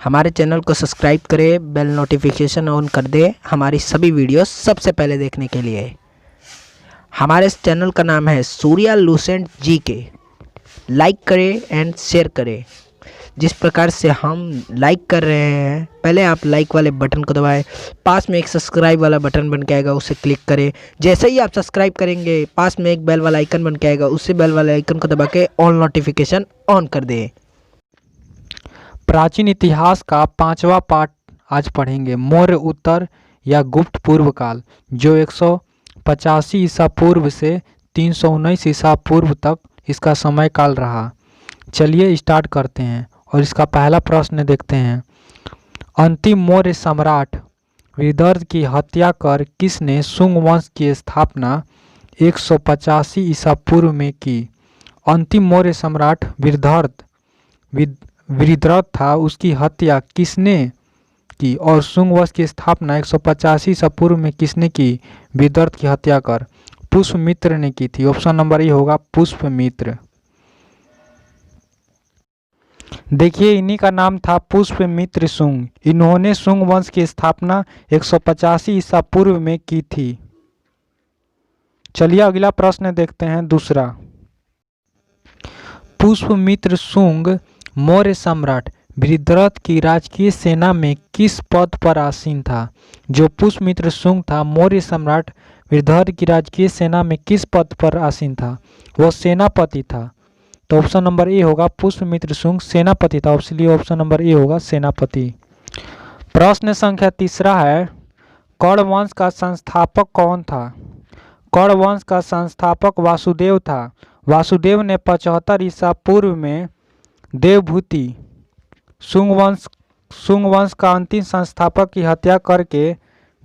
हमारे चैनल को सब्सक्राइब करें, बेल नोटिफिकेशन ऑन कर दें हमारी सभी वीडियोस सबसे पहले देखने के लिए। हमारे इस चैनल का नाम है सूर्या लूसेंट जीके। लाइक करें एंड शेयर करें। जिस प्रकार से हम लाइक कर रहे हैं, पहले आप लाइक वाले बटन को दबाएं, पास में एक सब्सक्राइब वाला बटन बन के आएगा, उसे क्लिक करें। जैसे ही आप सब्सक्राइब करेंगे, पास में एक बेल वाला आइकन बन के आएगा, उसी बेल वाले आइकन को दबा के ऑल नोटिफिकेशन ऑन कर दें। प्राचीन इतिहास का 5वां पार्ट आज पढ़ेंगे, मौर्य उत्तर या गुप्त पूर्व काल, जो 185 ईसा पूर्व से 319 ईसा पूर्व तक इसका समय काल रहा। चलिए स्टार्ट करते हैं और इसका पहला प्रश्न देखते हैं। अंतिम मौर्य सम्राट विदर्भ की हत्या कर किसने शुंग वंश की स्थापना 185 ईसा पूर्व में की? अंतिम मौर्य सम्राट विदर्भ था, उसकी हत्या किसने की? और शुंग वंश की स्थापना 185 ईसा पूर्व में किसने की? विदर्भ की हत्या कर पुष्यमित्र ने की थी। ऑप्शन नंबर ए होगा पुष्यमित्र। देखिए, इन्हीं का नाम था पुष्यमित्र शुंग। इन्होंने शुंग वंश की स्थापना 185 ईसा पूर्व में की थी। चलिए अगला प्रश्न देखते हैं, दूसरा। पुष्यमित्र शुंग मौर्य सम्राट विदर्भ की राजकीय सेना में किस पद पर आसीन था? जो पुष्यमित्र शुंग था, मौर्य सम्राट विदर्भ की राजकीय सेना में किस पद पर आसीन था? वह सेनापति था। तो ऑप्शन नंबर ए होगा पुष्यमित्र शुंग सेनापति था, इसलिए ऑप्शन नंबर ए होगा सेनापति। प्रश्न संख्या तीसरा है, कौड़ वंश का संस्थापक कौन था? कौड़ वंश का संस्थापक वासुदेव था। वासुदेव ने 75 ईसा पूर्व में देवभूति शुंग वंश का अंतिम संस्थापक की हत्या करके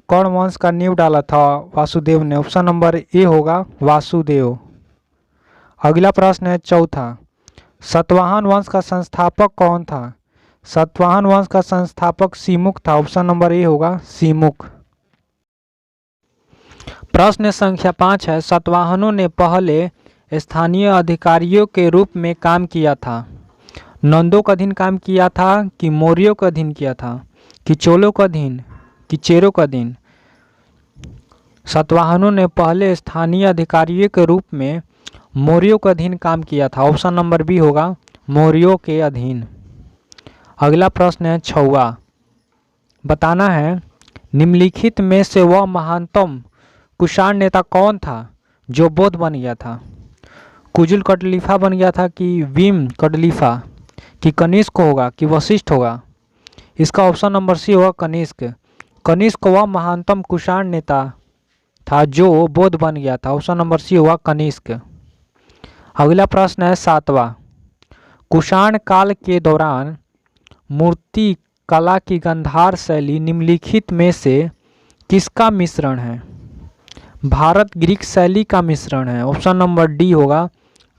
कौड़ वंश का नींव डाला था वासुदेव ने। ऑप्शन नंबर ए होगा वासुदेव। अगला प्रश्न है चौथा, सातवाहन वंश का संस्थापक कौन था? सातवाहन वंश का संस्थापक सीमुख था। ऑप्शन नंबर ए होगा सीमुख। प्रश्न संख्या 5 है, सातवाहनों ने पहले स्थानीय अधिकारियों के रूप में काम किया था। नंदों का अधीन काम किया था कि मौर्यों का अधीन किया था कि चोलों का अधीन कि चेरों का अधीन? सातवाहनों ने पहले स्थानीय अधिकारियों के रूप में मौर्यों के अधीन काम किया था। ऑप्शन नंबर बी होगा मौर्यों के अधीन। अगला प्रश्न है छठवां, बताना है निम्नलिखित में से वह महानतम कुषाण नेता कौन था जो बौद्ध बन गया था? कुजुल कटलिफा बन गया था कि भीम कटलिफा कि कनिष्क होगा कि वशिष्ठ होगा? इसका ऑप्शन नंबर सी होगा कनिष्क। कनिष्क वह महानतम कुषाण नेता था जो बौद्ध बन गया था। ऑप्शन नंबर सी होगा कनिष्क। अगला प्रश्न है सातवां, कुषाण काल के दौरान मूर्ति कला की गांधार शैली निम्नलिखित में से किसका मिश्रण है? भारत ग्रीक शैली का मिश्रण है। ऑप्शन नंबर डी होगा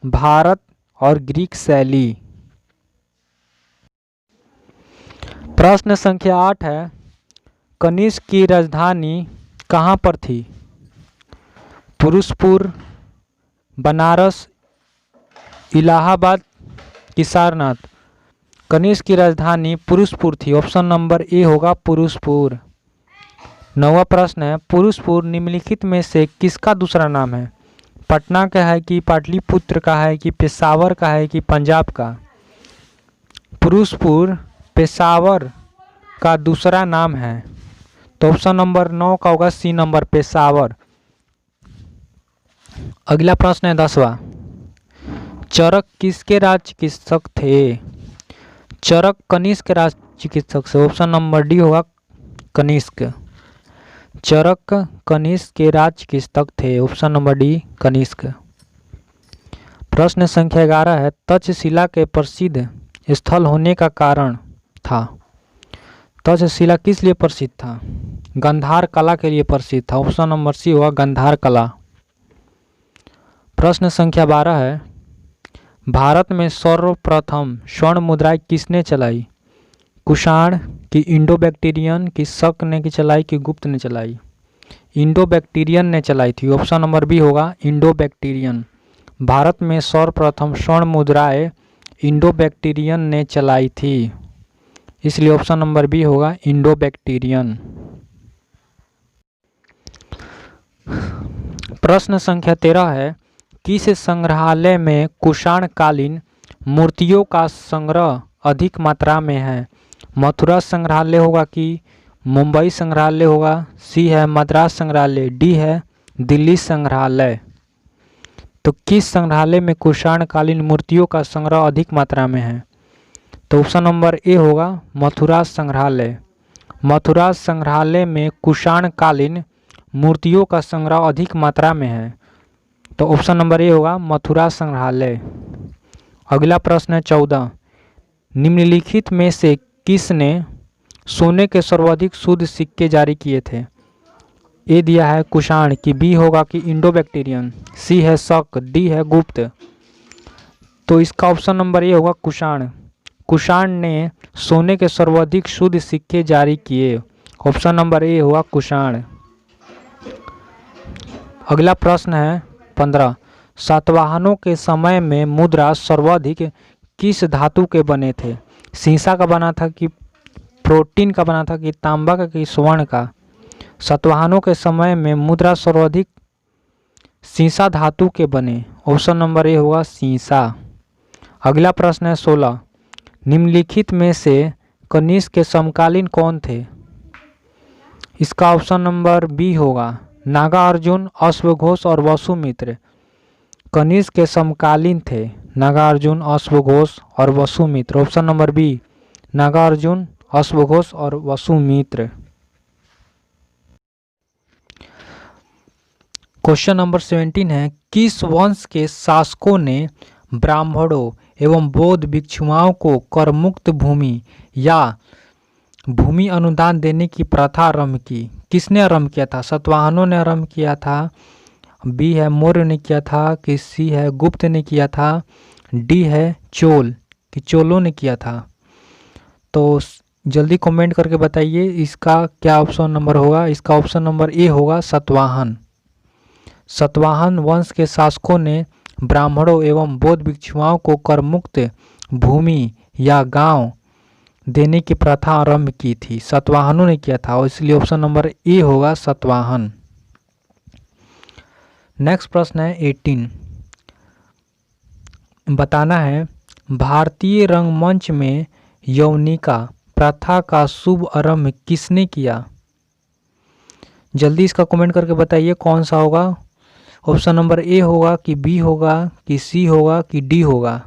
भारत और ग्रीक शैली। प्रश्न संख्या 8 है, कनिष्क की राजधानी कहाँ पर थी? पुरुषपुर, बनारस, इलाहाबाद कि सारनाथ? कनिष्क की राजधानी पुरुषपुर थी। ऑप्शन नंबर ए होगा पुरुषपुर। 9वां प्रश्न है, पुरुषपुर निम्नलिखित में से किसका दूसरा नाम है? पटना का है कि पाटलिपुत्र का है कि पेशावर का है कि पंजाब का? पुरुषपुर पेशावर का दूसरा नाम है। तो ऑप्शन नंबर 9 का होगा सी नंबर पेशावर। अगला प्रश्न है 10वां, चरक किसके राज चिकित्सक थे? चरक कनिष्क के राज चिकित्सक से। ऑप्शन नंबर डी होगा कनिष्क। चरक कनिष्क के राज चिकित्सक थे। Option number D Kanishka. प्रश्न संख्या 11 है, तक्षशिला के प्रसिद्ध स्थल होने का कारण था? तक्षशिला किस लिए प्रसिद्ध था? गांधार कला के लिए प्रसिद्ध था। ऑप्शन नंबर सी होगा गांधार कला। प्रश्न संख्या 12 है, भारत में सर्वप्रथम स्वर्ण मुद्राएं किसने चलाई? कुषाण कि इंडो बैक्टीरियन कि शक ने चलाई कि गुप्त ने चलाई? इंडो बैक्टीरियन ने चलाई थी। ऑप्शन नंबर बी होगा इंडो बैक्टीरियन। भारत में सर्वप्रथम स्वर्ण मुद्राएं इंडो बैक्टीरियन ने चलाई थी। इसलिए ऑप्शन नंबर बी होगा इंडो बैक्टीरियन। प्रश्न संख्या 13 है, किस संग्रहालय में कुषाण कालीन मूर्तियों का संग्रह अधिक मात्रा में है? मथुरा संग्रहालय होगा कि मुंबई संग्रहालय होगा, सी है मद्रास संग्रहालय, डी है दिल्ली संग्रहालय। तो किस संग्रहालय में कुषाण कालीन मूर्तियों का संग्रह अधिक मात्रा में है? तो ऑप्शन नंबर ए होगा मथुरा संग्रहालय। मथुरा संग्रहालय में कुषाण कालीन मूर्तियों का संग्रह अधिक मात्रा में है, तो ऑप्शन नंबर ए होगा मथुरा संग्रहालय। अगला प्रश्न है 14, निम्नलिखित में से किसने सोने के सर्वाधिक शुद्ध सिक्के जारी किए थे? ए दिया है कुषाण, कि बी होगा कि इंडो बैक्टीरियन, सी है शक, डी है गुप्त। तो इसका ऑप्शन नंबर ए होगा कुषाण। कुषाण ने सोने के सर्वाधिक शुद्ध सिक्के जारी किए, ऑप्शन नंबर ए होगा कुषाण। अगला प्रश्न है 15, सातवाहनों के समय में मुद्रा सर्वाधिक किस धातु के बने थे? सीसा का बना था कि प्रोटीन का बना था कि तांबा का कि स्वर्ण का? सातवाहनों के समय में मुद्रा सर्वाधिक सीसा धातु के बने, ऑप्शन नंबर ए होगा सीसा। अगला प्रश्न है 16, निम्नलिखित में से कनिष्क के समकालीन कौन थे? इसका ऑप्शन नंबर बी होगा नागार्जुन, अश्वघोष और वसुमित्र। कनिष्क के समकालीन थे नागार्जुन, अश्वघोष और Vasumitra, option number B Nagarjuna, अश्वघोष और वसुमित्र। क्वेश्चन नंबर 17 है, किस वंश के शासकों ने ब्राह्मणों एवं बौद्ध भिक्षुओं को करमुक्त भूमि या भूमि अनुदान देने की प्रथा आरंभ की? किसने आरंभ किया था? सातवाहनों ने आरंभ किया था, बी है मौर्य ने किया था, कि सी है गुप्त ने किया था, डी है चोल कि चोलों ने किया था? तो जल्दी कमेंट करके बताइए इसका क्या ऑप्शन नंबर होगा। इसका ऑप्शन नंबर ए होगा सातवाहन। सातवाहन वंश के शासकों ने ब्राह्मणों एवं बौद्ध भिक्षुओं को करमुक्त भूमि या गांव देने की प्रथा आरंभ की थी, सातवाहनों ने किया था, और इसलिए ऑप्शन नंबर ए होगा सातवाहन। नेक्स्ट प्रश्न है 18, बताना है भारतीय रंगमंच में यौनिका प्रथा का शुभ आरंभ किसने किया? जल्दी इसका कमेंट करके बताइए कौन सा होगा। ऑप्शन नंबर ए होगा कि बी होगा कि सी होगा कि डी होगा?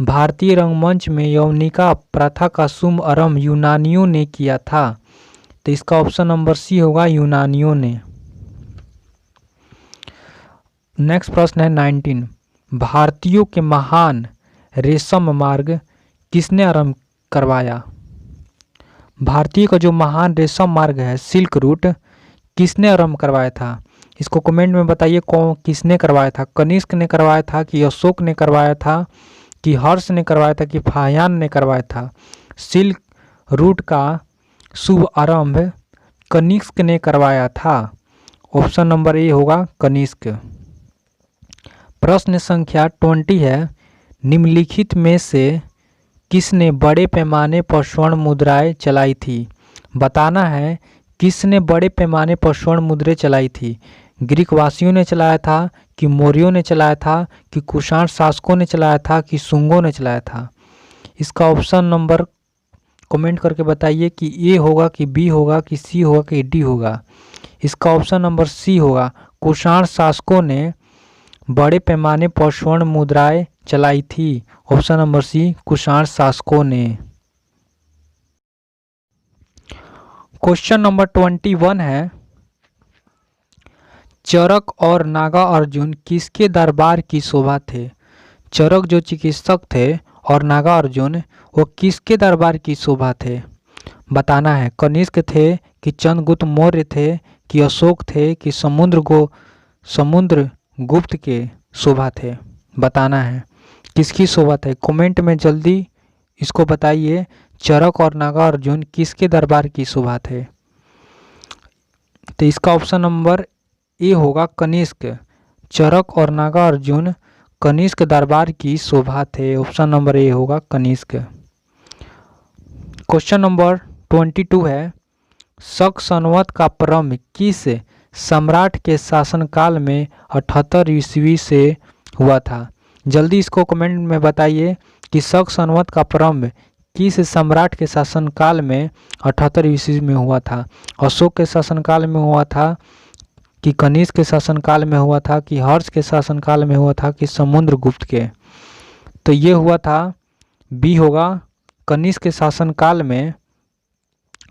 भारतीय रंगमंच में यौनिका प्रथा का शुभ आरंभ यूनानियों ने किया था, तो इसका ऑप्शन नंबर सी होगा यूनानियों ने। नेक्स्ट प्रश्न है 19, भारतीयों के महान रेशम मार्ग किसने आरंभ करवाया? भारतीय का जो महान रेशम मार्ग है सिल्क रूट किसने आरंभ करवाया था? इसको कमेंट में बताइए कौन किसने करवाया था। कनिष्क ने करवाया था कि अशोक ने करवाया था कि हर्ष ने करवाया था कि फाहियान ने करवाया था? सिल्क रूट का शुभ आरंभ कनिष्क ने करवाया था, ऑप्शन नंबर ए होगा कनिष्क। प्रश्न संख्या 20 है, निम्नलिखित में से किसने बड़े पैमाने पर स्वर्ण मुद्राएं चलाई थी? बताना है किसने बड़े पैमाने पर स्वर्ण मुद्राएं चलाई थी। ग्रीक वासियों ने चलाया था कि मौर्यों ने चलाया था कि कुषाण शासकों ने चलाया था कि शुंगों ने चलाया था? इसका ऑप्शन नंबर कमेंट करके बताइए कि ए होगा कि बी होगा कि सी होगा कि डी होगा? इसका ऑप्शन नंबर सी होगा, कुषाण शासकों ने बड़े पैमाने पर स्वर्ण मुद्राएं चलाई थी, ऑप्शन नंबर सी कुषाण शासकों ने। क्वेश्चन नंबर 21 है, चरक और नागा अर्जुन किसके दरबार की शोभा थे? चरक जो चिकित्सक थे और नागा अर्जुन वो किसके दरबार की शोभा थे? बताना है कनिष्क थे कि चंद्रगुप्त मौर्य थे कि अशोक थे कि समुद्रगुप्त के शोभा थे? बताना है किसकी शोभा थे। कमेंट में जल्दी इसको बताइए चरक और नागा अर्जुन किसके दरबार की शोभा थे? तो इसका ऑप्शन नंबर ए होगा कनिष्क। चरक और नागा अर्जुन कनिष्क दरबार की शोभा थे, ऑप्शन नंबर ए होगा कनिष्क। क्वेश्चन नंबर 22 है, शक संवत का प्रारंभ किस सम्राट के शासनकाल में 78 ईस्वी से हुआ था? जल्दी इसको कमेंट में बताइए कि शक संवत का प्रारंभ किस सम्राट के शासनकाल में 78 ईस्वी में हुआ था? अशोक के शासनकाल में हुआ था कि कनिष्क के शासनकाल में हुआ था कि हर्ष के शासनकाल में हुआ था कि समुद्रगुप्त के? तो ये हुआ था, बी होगा, कनिष्क के शासनकाल में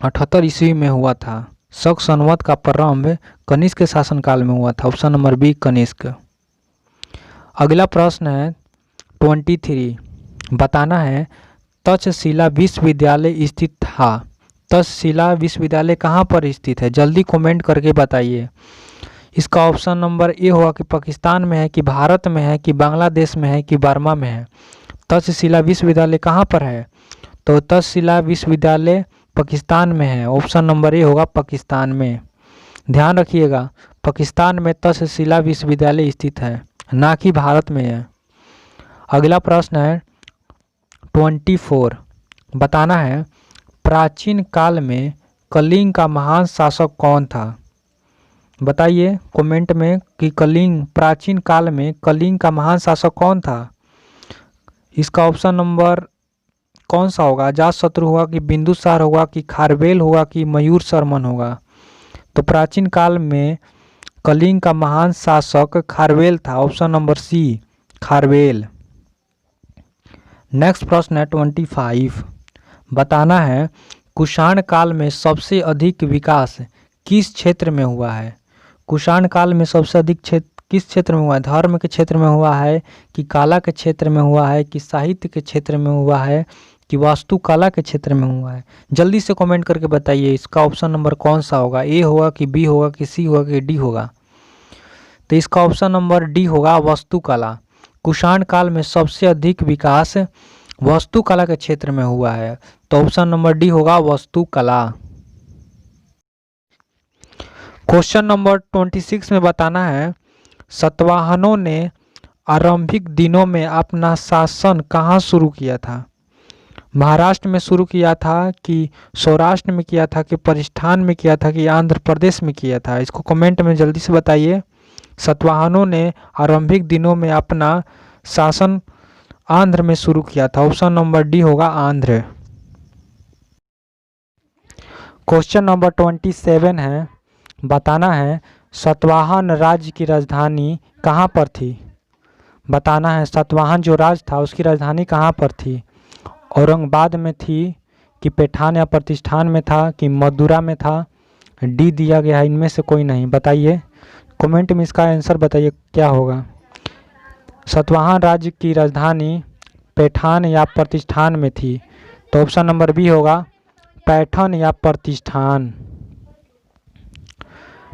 78 ईस्वी में हुआ था। शक संवत का प्रारंभ कनिष्क के शासनकाल में हुआ था। Option number B Kanishka. अगला प्रश्न है 23, बताना है तक्षशिला विश्वविद्यालय स्थित था। तक्षशिला विश्वविद्यालय कहाँ पर स्थित है? जल्दी कमेंट करके बताइए। इसका ऑप्शन नंबर ए होगा कि पाकिस्तान में है कि भारत में है कि बांग्लादेश में है कि बर्मा में है। तक्षशिला विश्वविद्यालय कहाँ पर है? तो तक्षशिला विश्वविद्यालय पाकिस्तान में है। ऑप्शन नंबर ए होगा पाकिस्तान में। ध्यान रखिएगा, पाकिस्तान में तक्षशिला विश्वविद्यालय स्थित है, ना कि भारत में है। अगला प्रश्न है 24, बताना है प्राचीन काल में कलिंग का महान शासक कौन था? बताइए कमेंट में कि प्राचीन काल में कलिंग का महान शासक कौन था? इसका ऑप्शन नंबर कौन सा होगा? अजातशत्रु होगा कि बिंदुसार होगा कि खारवेल होगा कि मयूर शर्मन होगा? तो प्राचीन काल में कलिंग का महान शासक खारवेल था। Option number C Kharavela. Next प्रश्न है 25, बताना है कुषाण काल में सबसे अधिक विकास किस क्षेत्र में हुआ है? कुषाण काल में सबसे अधिक किस क्षेत्र में हुआ है? धर्म के क्षेत्र में हुआ है कि कला के क्षेत्र में हुआ है कि साहित्य के क्षेत्र में हुआ है कि वास्तुकला के क्षेत्र में हुआ है? जल्दी से कमेंट करके बताइए इसका ऑप्शन नंबर कौन सा होगा? ए होगा कि बी होगा कि सी होगा कि डी होगा? तो इसका ऑप्शन नंबर डी होगा वास्तुकला। कुषाण काल में सबसे अधिक विकास वास्तुकला के क्षेत्र में हुआ है, तो ऑप्शन नंबर डी होगा वास्तुकला। क्वेश्चन नंबर 26 में बताना है सातवाहनों ने आरंभिक दिनों में अपना शासन कहाँ शुरू किया था? महाराष्ट्र में शुरू किया था कि सौराष्ट्र में किया था कि परिष्ठान में किया था कि आंध्र प्रदेश में किया था? इसको कमेंट में जल्दी से बताइए। सातवाहनों ने आरंभिक दिनों में अपना शासन आंध्र में शुरू किया था। ऑप्शन नंबर डी होगा आंध्र। क्वेश्चन नंबर 27 है, बताना है सातवाहन राज्य की राजधानी कहाँ पर थी? बताना है सातवाहन जो राज्य था उसकी राजधानी कहाँ पर थी? औरंगाबाद में थी कि पैठान या प्रतिष्ठान में था कि मदुरा में था? डी दिया गया है, इनमें से कोई नहीं। बताइए कमेंट में इसका आंसर बताइए क्या होगा। सातवाहन राज्य की राजधानी पैठान या प्रतिष्ठान में थी, तो ऑप्शन नंबर बी होगा पैठन या प्रतिष्ठान।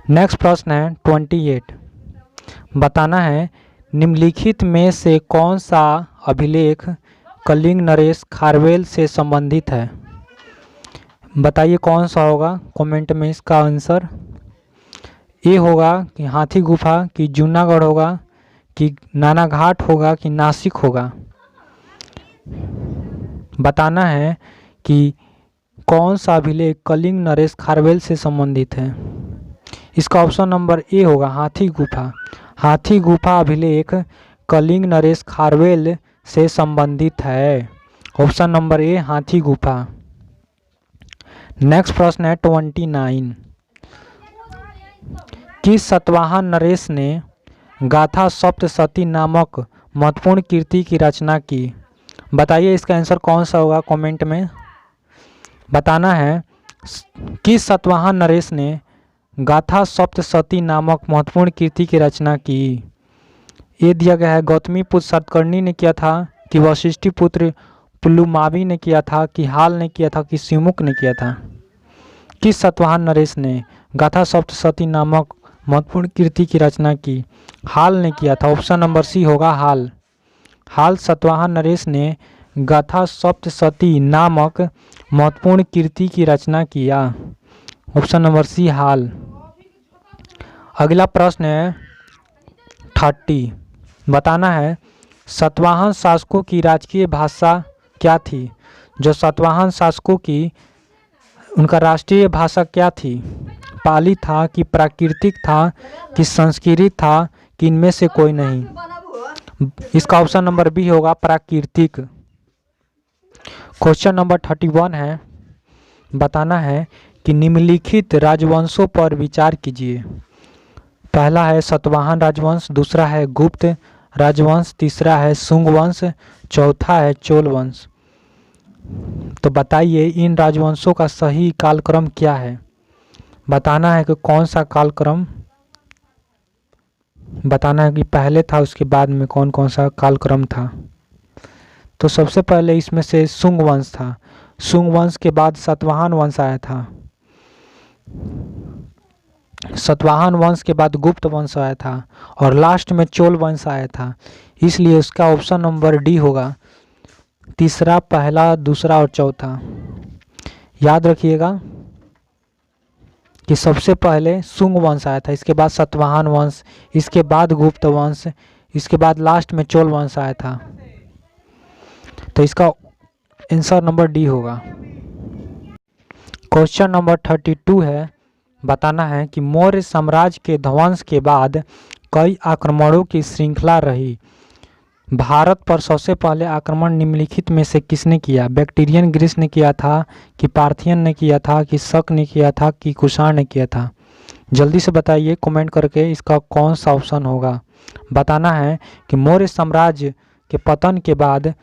नेक्स्ट प्रश्न है 28, बताना है निम्नलिखित में से कौन सा अभिलेख कलिंग नरेश खारवेल से संबंधित है? बताइए कौन सा होगा कमेंट में इसका आंसर। ए होगा कि हाथी गुफा कि जूनागढ़ होगा कि नानाघाट होगा कि नासिक होगा? बताना है कि कौन सा अभिलेख कलिंग नरेश खारवेल से संबंधित है। इसका ऑप्शन नंबर ए होगा हाथी गुफा। हाथी गुफा अभिलेख कलिंग नरेश खारवेल से संबंधित है। ऑप्शन नंबर ए हाथी गुफा। नेक्स्ट प्रश्न है 29, किस सातवाहन नरेश ने गाथा सप्तशती नामक महत्वपूर्ण कृति की रचना की? बताइए इसका आंसर कौन सा होगा कमेंट में। बताना है किस सातवाहन नरेश ने गाथा सप्तशती नामक महत्वपूर्ण कृति की रचना की? ये दिया गया है गौतमी पुत्र सातकर्णी ने किया था कि वशिष्ठी पुत्र पुलुमावी ने किया था कि हाल ने किया था कि सिमुक ने किया था? किस सातवाहन नरेश ने गाथा सप्तशती नामक महत्वपूर्ण कृति की रचना की? हाल ने किया था। ऑप्शन नंबर सी होगा हाल। हाल सातवाहन नरेश ने गाथा सप्तशती नामक महत्वपूर्ण कृति की रचना किया। ऑप्शन नंबर सी हाल। अगला प्रश्न है 30, बताना है सातवाहन शासकों की राजकीय भाषा क्या थी? जो सातवाहन शासकों की उनका राष्ट्रीय भाषा क्या थी? पाली था कि प्राकृतिक था कि संस्कृत था कि इनमें से कोई नहीं? इसका ऑप्शन नंबर बी होगा प्राकृतिक। क्वेश्चन नंबर 31 है, बताना है कि निम्नलिखित राजवंशों पर विचार कीजिए। पहला है सातवाहन राजवंश, दूसरा है गुप्त राजवंश, तीसरा है शुंग वंश, चौथा है चोल वंश। तो बताइए इन राजवंशों का सही कालक्रम क्या है? बताना है कि कौन सा कालक्रम, बताना है कि पहले था उसके बाद में कौन कौन सा कालक्रम था। तो सबसे पहले इसमें से शुंग वंश था, शुंग वंश के बाद सातवाहन वंश आया था, सातवाहन वंश के बाद गुप्त वंश आया था और लास्ट में चोल वंश आया था। इसलिए उसका ऑप्शन नंबर डी होगा, तीसरा, पहला, दूसरा और चौथा। याद रखिएगा कि सबसे पहले शुंग वंश आया था, इसके बाद सातवाहन वंश, इसके बाद गुप्त वंश, इसके बाद लास्ट में चोल वंश आया था। तो इसका आंसर नंबर डी होगा। क्वेश्चन नंबर 32 है, बताना है कि मौर्य साम्राज्य के ध्वंस के बाद कई आक्रमणों की श्रृंखला रही। भारत पर सबसे पहले आक्रमण निम्नलिखित में से किसने किया? बैक्टीरियन ग्रीस ने किया था कि पार्थियन ने किया था कि शक ने किया था कि कुषाण ने किया था? जल्दी से बताइए कमेंट करके इसका कौन सा ऑप्शन होगा। बताना है कि मौर्य साम्राज्य के पतन के बाद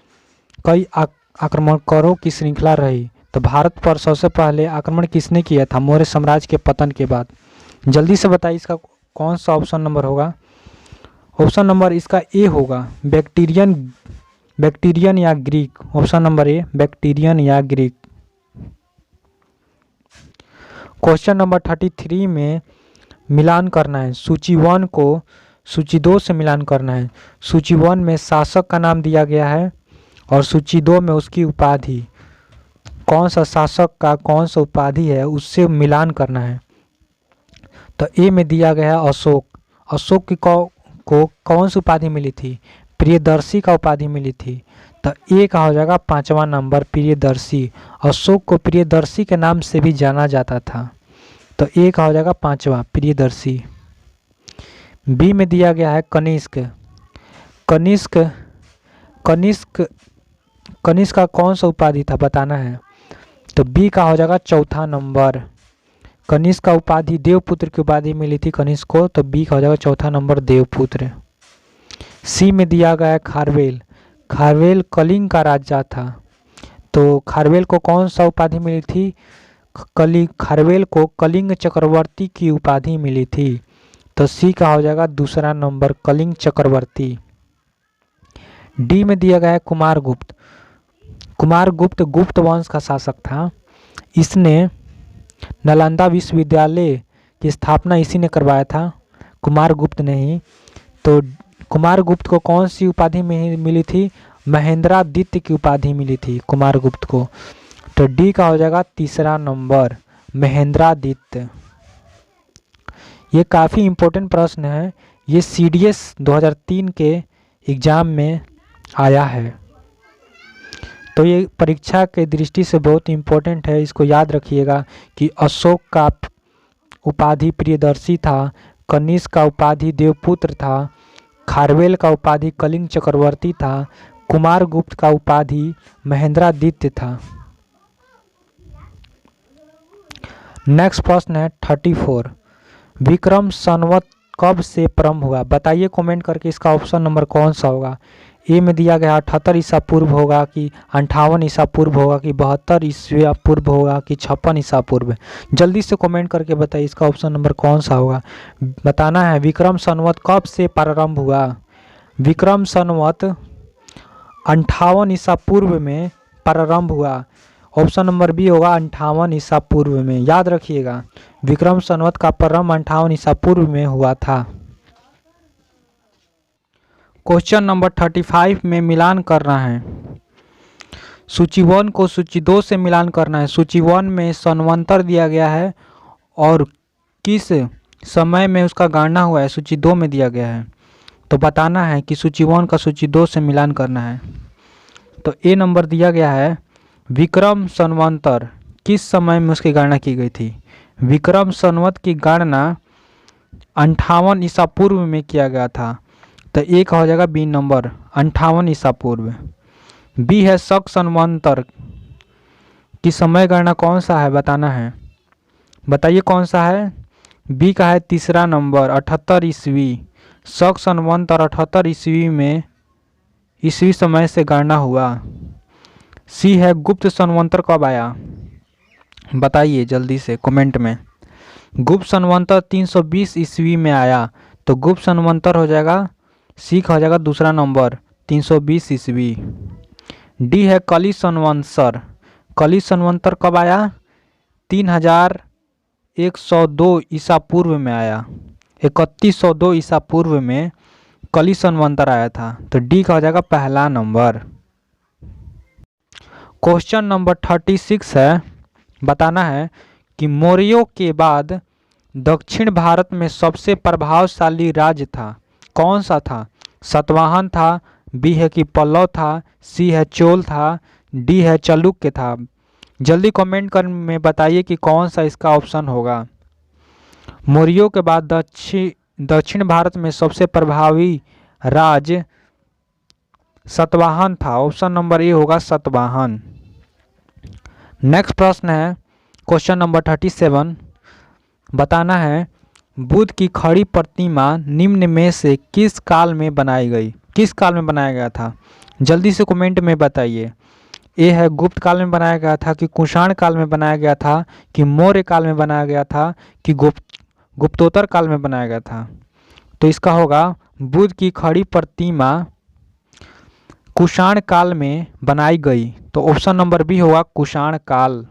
कई आक्रमणकारों की श्रृंखला रही। तो भारत पर सबसे पहले आक्रमण किसने किया था मौर्य साम्राज्य के पतन के बाद? जल्दी से बताइए इसका कौन सा ऑप्शन नंबर होगा। ऑप्शन नंबर इसका ए होगा, बैक्टीरियन या Greek. Option number A, Bactrian या ग्रीक। क्वेश्चन नंबर 33 में मिलान करना है, सूची 1 को सूची 2 से मिलान करना है। सूची 1 में शासक का नाम दिया गया है और सूची 2 में उसकी उपाधि, कौन सा शासक का कौन सा उपाधि है उससे मिलान करना है। तो ए में दिया गया है अशोक, अशोक की को कौन सी उपाधि मिली थी? प्रियदर्शी का उपाधि मिली थी। तो ए का हो जाएगा 5वां नंबर, प्रियदर्शी। अशोक को प्रियदर्शी के नाम से भी जाना जाता था। तो ए का हो जाएगा 5वां, प्रियदर्शी। बी में दिया गया है कनिष्क, कनिष्क का कौन सा उपाधि था बताना है। तो बी का हो जाएगा 4था नंबर, कनिष्क का उपाधि देवपुत्र की उपाधि मिली थी कनिष्क को। तो बी का हो जाएगा 4था नंबर, देवपुत्र। सी में दिया गया है खारवेल, खारवेल कलिंग का राजा था। तो खारवेल को कौन सा उपाधि मिली थी? खारवेल को कलिंग चक्रवर्ती की उपाधि मिली थी। तो सी का हो जाएगा 2रा नंबर, कलिंग चक्रवर्ती। डी में दिया गया है कुमारगुप्त, कुमारगुप्त गुप्त वंश का शासक था। इसने नालंदा विश्वविद्यालय की स्थापना इसी ने करवाया था, कुमारगुप्त ने ही। तो कुमारगुप्त को कौन सी उपाधि मिली थी? महेंद्रादित्य की उपाधि मिली थी कुमारगुप्त को। तो डी का हो जाएगा 3रा नंबर, महेंद्रादित्य। ये काफ़ी इम्पोर्टेंट प्रश्न है, ये CDS 2003 के एग्ज़ाम में आया है। तो ये परीक्षा के दृष्टि से बहुत इम्पोर्टेंट है, इसको याद रखिएगा कि अशोक का उपाधि प्रियदर्शी था, कनिष्क का उपाधि देवपुत्र था, खारवेल का उपाधि कलिंग चक्रवर्ती था, कुमारगुप्त का उपाधि महेंद्रादित्य था। नेक्स्ट प्रश्न है 34, विक्रम संवत कब से प्रारंभ हुआ? बताइए कमेंट करके इसका ऑप्शन नंबर कौन सा होगा। ए में दिया गया 78 ईसा पूर्व होगा कि 58 ईसा पूर्व होगा कि 72 ईसा पूर्व होगा कि 56 ईसा पूर्व। जल्दी से कमेंट करके बताइए इसका ऑप्शन नंबर कौन सा होगा। बताना है विक्रम संवत कब से प्रारंभ हुआ। विक्रम संवत 58 ईसा पूर्व में प्रारंभ हुआ। ऑप्शन नंबर बी होगा 58 ईसा पूर्व में। याद रखिएगा विक्रम संवत का प्रारंभ 58 ईसा पूर्व में हुआ था। क्वेश्चन नंबर 35 में मिलान करना है, सूची 1 को सूची 2 से मिलान करना है। सूची 1 में संवंतर दिया गया है और किस समय में उसका गणना हुआ है सूची 2 में दिया गया है। तो बताना है कि सूची 1 का सूची 2 से मिलान करना है। तो ए नंबर दिया गया है विक्रम संवंतर किस समय में उसकी गणना की गई थी? विक्रम संवत की गणना 58 ईसा पूर्व में किया गया था। तो एक हो जाएगा बी नंबर 58 ईसा पूर्व। बी है शक संवंतर की समय गणना कौन सा है बताना है, बताइए कौन सा है। बी का है तीसरा नंबर 78 ईस्वी। शक संवंतर 78 ईस्वी में ईस्वी समय से गणना हुआ। सी है गुप्त संवंतर कब आया, बताइए जल्दी से कमेंट में। गुप्त संवंतर 320 ईस्वी में आया, तो गुप्त संवंतर हो जाएगा सी का हो जाएगा दूसरा नंबर 320 ईस्वी। डी है कली संवत्सर। कली संवंतर कब आया? 3102 ईसा पूर्व में आया। 3102 ईसा पूर्व में कली संवंतर आया था, तो डी का हो जाएगा पहला नंबर। क्वेश्चन नंबर 36 है, बताना है कि मौर्यों के बाद दक्षिण भारत में सबसे प्रभावशाली राज्य था, कौन सा था? सातवाहन था, बी है कि पल्लव था, सी है चोल था, डी है चालुक्य था। जल्दी कमेंट कर में बताइए कि कौन सा इसका ऑप्शन होगा। मौर्यों के बाद दक्षिण भारत में सबसे प्रभावी राज्य सातवाहन था। ऑप्शन नंबर ए होगा सातवाहन। नेक्स्ट प्रश्न है क्वेश्चन नंबर 37, बताना है बुद्ध की खड़ी प्रतिमा निम्न में से किस काल में बनाई गई, किस काल में बनाया गया था? जल्दी से कमेंट में बताइए। ए है गुप्त काल में बनाया गया था, कि कुषाण काल में बनाया गया था, कि मौर्य काल में बनाया गया था, कि गुप्तोत्तर काल में बनाया गया था? तो इसका होगा बुद्ध की खड़ी प्रतिमा कुषाण काल में बनाई गई, तो ऑप्शन नंबर बी होगा कुषाण काल।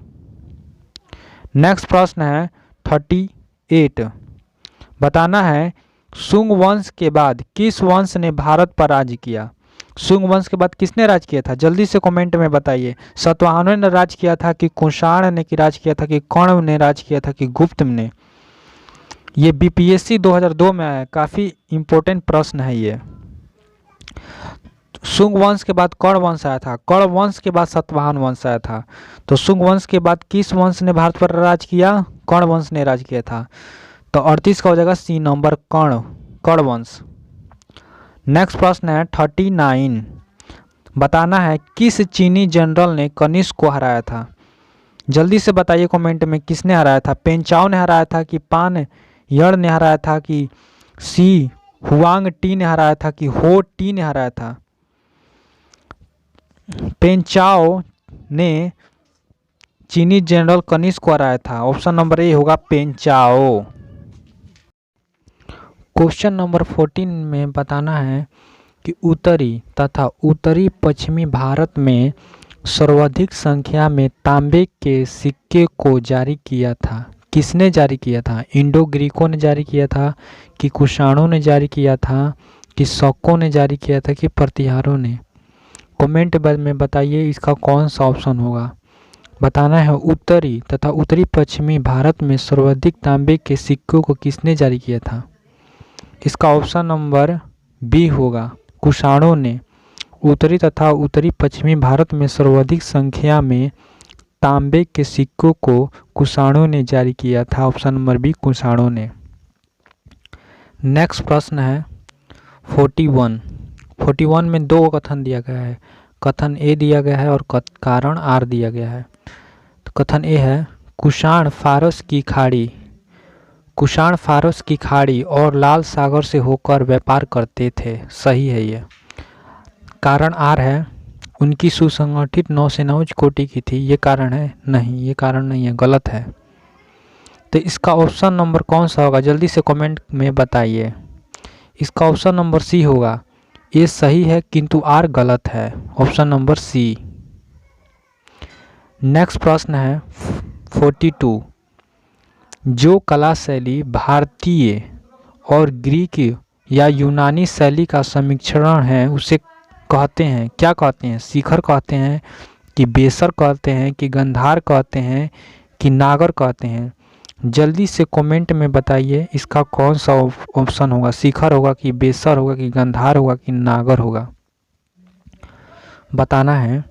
नेक्स्ट प्रश्न है 38, बताना है शुंग वंश के बाद किस वंश ने भारत पर राज्य किया? शुंग वंश के बाद किसने राज किया था? जल्दी से कमेंट में बताइए। सातवाहनों ने राज किया था, कि कुषाण ने राज किया था, कि कर्ण ने राज किया था, कि गुप्त ने? ये बीपीएससी 2002 में आया, काफ़ी इम्पोर्टेंट प्रश्न है ये। शुंग वंश के बाद कर्ण वंश आया था, कर्ण वंश के बाद सातवाहन वंश आया था। तो शुंग वंश के बाद किस वंश ने भारत पर राज किया? कर्ण वंश ने राज किया था। तो 38 का हो जाएगा सी नंबर कर्ण वंश। नेक्स्ट प्रश्न है 39, बताना है किस चीनी जनरल ने कनिष्क को हराया था? जल्दी से बताइए कमेंट में किसने हराया था। पेंचाओ ने हराया था, कि पान यड़ ने हराया था, कि सी हुआंग टी ने हराया था, कि हो टी ने हराया था? पेंचाओ ने चीनी जनरल कनिष्क को हराया था। ऑप्शन नंबर ए होगा पेंचाओ। क्वेश्चन नंबर 14 में बताना है कि उत्तरी तथा उत्तरी पश्चिमी भारत में सर्वाधिक संख्या में तांबे के सिक्के को जारी किया था, किसने जारी किया था? इंडो ग्रीकों ने जारी किया था, कि कुषाणों ने जारी किया था, कि शकों ने जारी किया था, कि प्रतिहारों ने? कमेंट में बताइए इसका कौन सा ऑप्शन होगा। बताना है उत्तरी तथा उत्तरी पश्चिमी भारत में सर्वाधिक तांबे के सिक्कों को किसने जारी किया था? इसका ऑप्शन नंबर बी होगा कुषाणों ने। उत्तरी तथा उत्तरी पश्चिमी भारत में सर्वाधिक संख्या में तांबे के सिक्कों को कुषाणों ने जारी किया था। ऑप्शन नंबर बी कुषाणों ने। नेक्स्ट प्रश्न है 41 में दो कथन दिया गया है, कथन ए दिया गया है और कारण आर दिया गया है। तो कथन ए है कुषाण फारस की खाड़ी और लाल सागर से होकर व्यापार करते थे, सही है ये। कारण आर है उनकी सुसंगठित नौसेना उच्च कोटि की थी, ये कारण है? नहीं, ये कारण नहीं है, गलत है। तो इसका ऑप्शन नंबर कौन सा होगा? जल्दी से कमेंट में बताइए। इसका ऑप्शन नंबर सी होगा। ये सही है किंतु आर गलत है, ऑप्शन नंबर सी। नेक्स्ट प्रश्न है 42, जो कला शैली भारतीय और ग्रीक या यूनानी शैली का समीक्षण है उसे कहते हैं, क्या कहते हैं? शिखर कहते हैं, कि बेसर कहते हैं, कि गंधार कहते हैं, कि नागर कहते हैं? जल्दी से कमेंट में बताइए इसका कौन सा ऑप्शन होगा। शिखर होगा, कि बेसर होगा, कि गंधार होगा, कि नागर होगा? बताना है।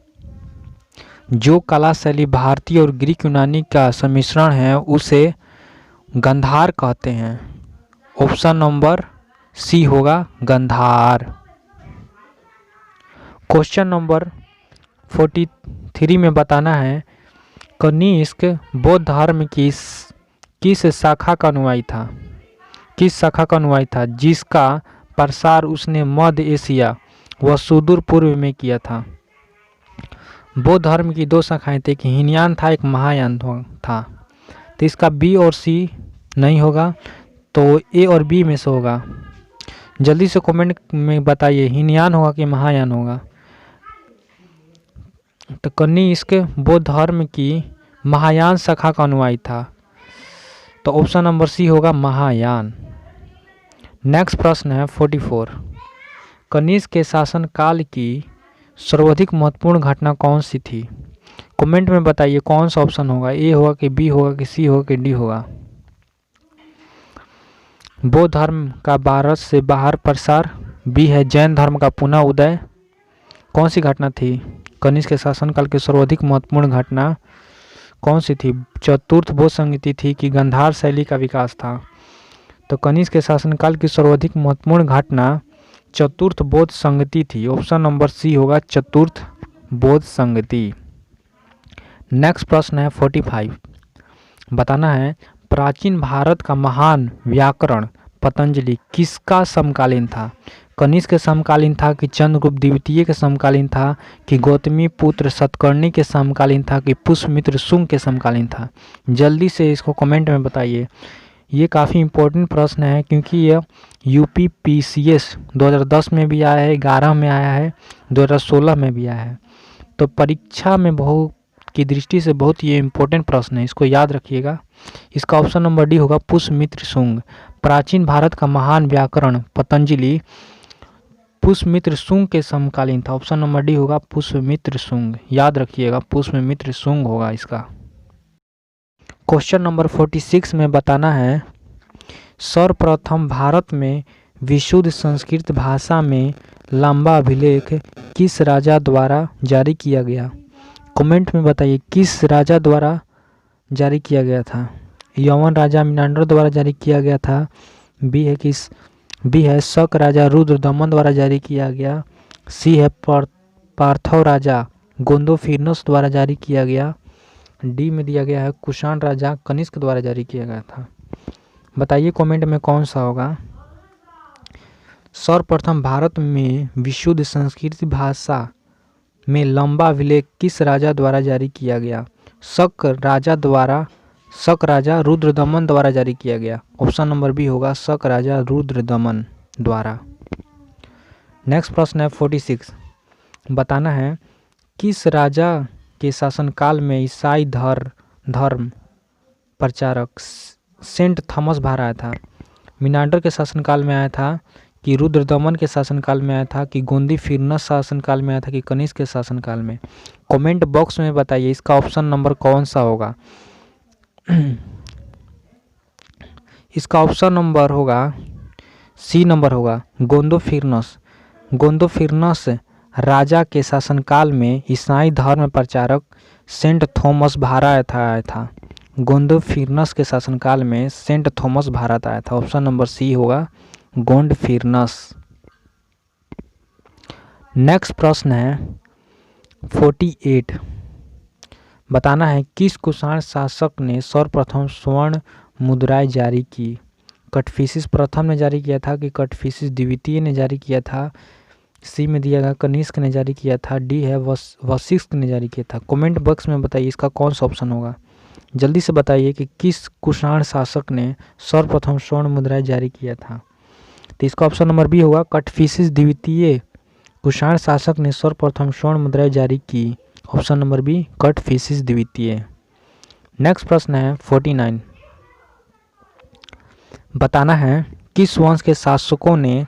जो कला शैली भारतीय और ग्रीक यूनानी का सम्मिश्रण है उसे गंधार कहते हैं। ऑप्शन नंबर सी होगा गंधार। क्वेश्चन नंबर 43 में बताना है कनिष्क बौद्ध धर्म की किस शाखा का अनुयायी था, किस शाखा का अनुयायी था जिसका प्रसार उसने मध्य एशिया व सुदूर पूर्व में किया था। बौद्ध धर्म की दो शाखाएं थी, एक हीनयान था एक महायान था। तो इसका बी और सी नहीं होगा, तो ए और बी में से होगा। जल्दी से कमेंट में बताइए हीनयान होगा कि महायान होगा। तो कनिष्क बौद्ध धर्म की महायान शाखा का अनुयायी था, तो ऑप्शन नंबर सी होगा महायान। नेक्स्ट प्रश्न है 44। कनिष्क के शासनकाल की सर्वाधिक महत्वपूर्ण घटना कौन सी थी? कमेंट में बताइए कौन सा ऑप्शन होगा, ए होगा कि बी होगा कि सी होगा कि डी होगा। बौद्ध धर्म का भारत से बाहर प्रसार, बी है जैन धर्म का पुनः उदय। कौन सी घटना थी? कनिष्क के शासनकाल की सर्वाधिक महत्वपूर्ण घटना कौन सी थी? चतुर्थ बौद्ध संगति थी कि गंधार शैली का विकास था? तो कनिष्क के शासनकाल की सर्वाधिक महत्वपूर्ण घटना चतुर्थ बौद्ध संगति थी। ऑप्शन नंबर सी होगा चतुर्थ बौद्ध संगति। नेक्स्ट प्रश्न है 45। बताना है प्राचीन भारत का महान व्याकरण पतंजलि किसका समकालीन था? कनिष्क के समकालीन था कि चंद्रगुप्त द्वितीय के समकालीन था कि गौतमी पुत्र सतकर्णी के समकालीन था कि पुष्यमित्र शुंग के समकालीन था? जल्दी से इसको कमेंट में बताइए। ये काफ़ी इम्पोर्टेंट प्रश्न है क्योंकि यह UPPCS 2010 में भी आया है, 11 में आया है, 2016 में भी आया है। तो परीक्षा में बहुत की दृष्टि से बहुत ये इम्पोर्टेंट प्रश्न है, इसको याद रखिएगा। इसका ऑप्शन नंबर डी होगा पुष्यमित्र शुंग। प्राचीन भारत का महान व्याकरण पतंजलि पुष्यमित्र शुंग के समकालीन था। ऑप्शन नंबर डी होगा पुष्यमित्र शुंग, याद रखिएगा पुष्यमित्र शुंग होगा इसका। क्वेश्चन नंबर 46 में बताना है सर्वप्रथम भारत में विशुद्ध संस्कृत भाषा में लंबा अभिलेख किस राजा द्वारा जारी किया गया? कमेंट में बताइए किस राजा द्वारा जारी किया गया था? यवन राजा मिनांडर द्वारा जारी किया गया था, बी है शक राजा रुद्रदमन द्वारा जारी किया गया, सी है पार्थव राजा गोंदोफिरनस द्वारा जारी किया गया, डी में दिया गया है कुषाण राजा कनिष्क द्वारा जारी किया गया था। बताइए कमेंट में कौन सा होगा। सर्वप्रथम भारत में विशुद्ध संस्कृत भाषा में लंबा अभिलेख किस राजा द्वारा जारी किया गया? शक राजा रुद्रदमन द्वारा जारी किया गया। ऑप्शन नंबर बी होगा शक राजा रुद्रदमन द्वारा। नेक्स्ट प्रश्न है 46। बताना है किस राजा के शासनकाल में ईसाई धर्म प्रचारक सेंट थॉमस बाहर आया था? मिनांडर के शासनकाल में आया था कि रुद्रदमन के शासनकाल में आया था कि गोंदोफिरनस शासनकाल में आया था कि कनिष्क के शासनकाल में? कमेंट बॉक्स में बताइए इसका ऑप्शन नंबर कौन सा होगा। इसका ऑप्शन नंबर होगा सी नंबर होगा गोंदोफिरनस। गोंदोफिरनस राजा के शासनकाल में ईसाई धर्म प्रचारक सेंट थॉमस भारत आया था। गोंदोफिरनस के शासनकाल में सेंट थॉमस भारत आया था। ऑप्शन नंबर सी होगा गोंडफिरनस। नेक्स्ट प्रश्न है 48। बताना है किस कुषाण शासक ने सर्वप्रथम स्वर्ण मुद्राएं जारी की? कटफिसिस प्रथम ने जारी किया था कि कटफिसिस द्वितीय ने जारी किया था? सी में दिया गया कनिष्क ने जारी किया था, डी है वशिष्ठ ने जारी किया था। कमेंट बॉक्स में बताइए इसका कौन सा ऑप्शन होगा। जल्दी से बताइए कि किस कुषाण शासक ने सर्वप्रथम स्वर्ण मुद्राएं जारी किया था? तो इसका ऑप्शन नंबर बी होगा कटफिसिस द्वितीय कुषाण शासक ने सर्वप्रथम स्वर्ण मुद्राएं जारी की। ऑप्शन नंबर बी कटफिसिस द्वितीय। नेक्स्ट प्रश्न है 49। बताना है किस वंश के शासकों ने